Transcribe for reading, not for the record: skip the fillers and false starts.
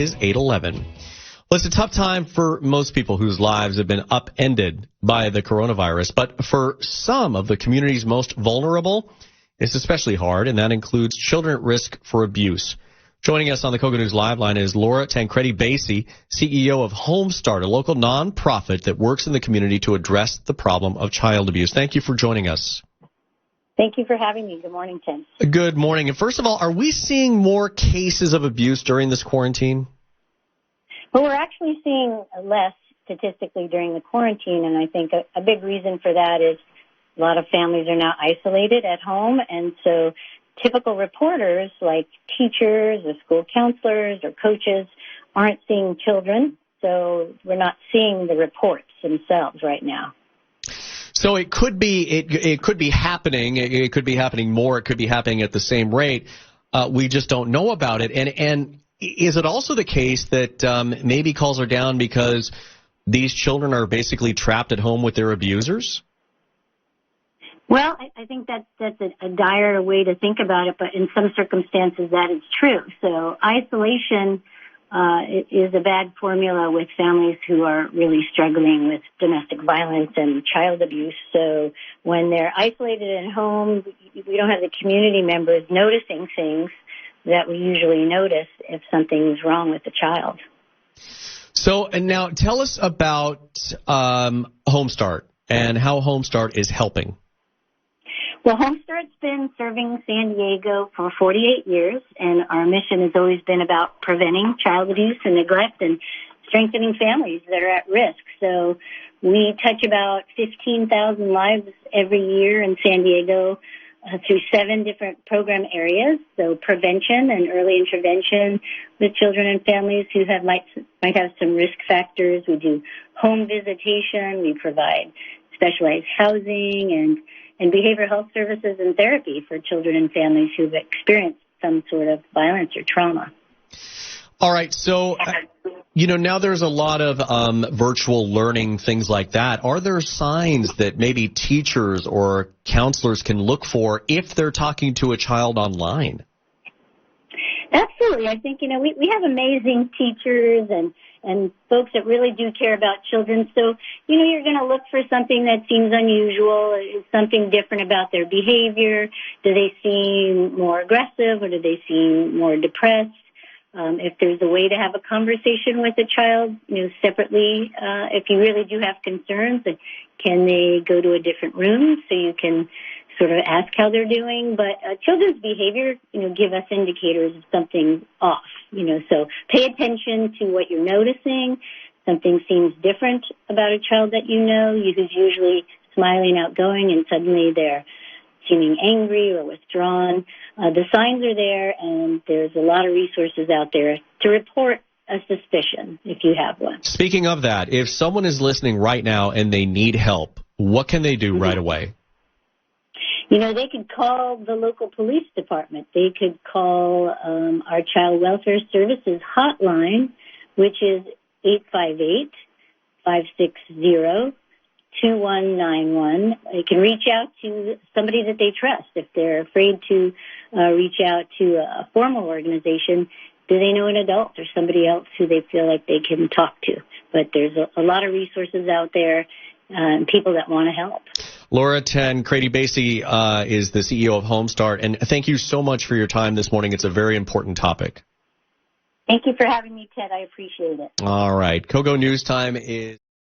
Is 8:11. Well, it's a tough time for most people whose lives have been upended by the coronavirus, but for some of the community's most vulnerable, it's especially hard, and that includes children at risk for abuse. Joining us on the KOGO News Live line is Laura Tancredi-Baese, CEO of Homestart, a local nonprofit that works in the community to address the problem of child abuse. Thank you for joining us. Thank you for having me. Good morning, Tim. Good morning. And first of all, are we seeing more cases of abuse during this quarantine? Well, we're actually seeing less statistically during the quarantine, and I think a big reason for that is a lot of families are now isolated at home, and so typical reporters like teachers or school counselors or coaches aren't seeing children, so we're not seeing the reports themselves right now. So it could be happening. It could be happening more. It could be happening at the same rate. We just don't know about it. And is it also the case that maybe calls are down because these children are basically trapped at home with their abusers? Well, I think that's a dire way to think about it, but in some circumstances that is true. So isolation is a bad formula with families who are really struggling with domestic violence and child abuse. So when they're isolated at home, we don't have the community members noticing things that we usually notice if something's wrong with the child. So, and now tell us about Homestart and how Homestart is helping. Well, Homestart's been serving San Diego for 48 years, and our mission has always been about preventing child abuse and neglect and strengthening families that are at risk. So we touch about 15,000 lives every year in San Diego through 7 different program areas. So prevention and early intervention with children and families who might have some risk factors. We do home visitation. We provide specialized housing and behavioral health services and therapy for children and families who've experienced some sort of violence or trauma. All right. So, now there's a lot of virtual learning, things like that. Are there signs that maybe teachers or counselors can look for if they're talking to a child online? Absolutely. I think, we have amazing teachers and folks that really do care about children. So, you're going to look for something that seems unusual, something different about their behavior. Do they seem more aggressive or do they seem more depressed? If there's a way to have a conversation with a child, separately, if you really do have concerns, can they go to a different room so you can sort of ask how they're doing? But children's behavior, give us indicators of something off, so pay attention to what you're noticing. Something seems different about a child that who's usually smiling, outgoing, and suddenly they're seeming angry or withdrawn. The signs are there, and there's a lot of resources out there to report a suspicion if you have one. Speaking of that, if someone is listening right now and they need help, what can they do right away? They could call the local police department. They could call our Child Welfare Services hotline, which is 858-560-2191. They can reach out to somebody that they trust. If they're afraid to reach out to a formal organization, do they know an adult or somebody else who they feel like they can talk to? But there's a lot of resources out there and people that want to help. Laura Tancredi-Baese is the CEO of Homestart, and thank you so much for your time this morning. It's a very important topic. Thank you for having me, Ted. I appreciate it. All right. KOGO News Time is...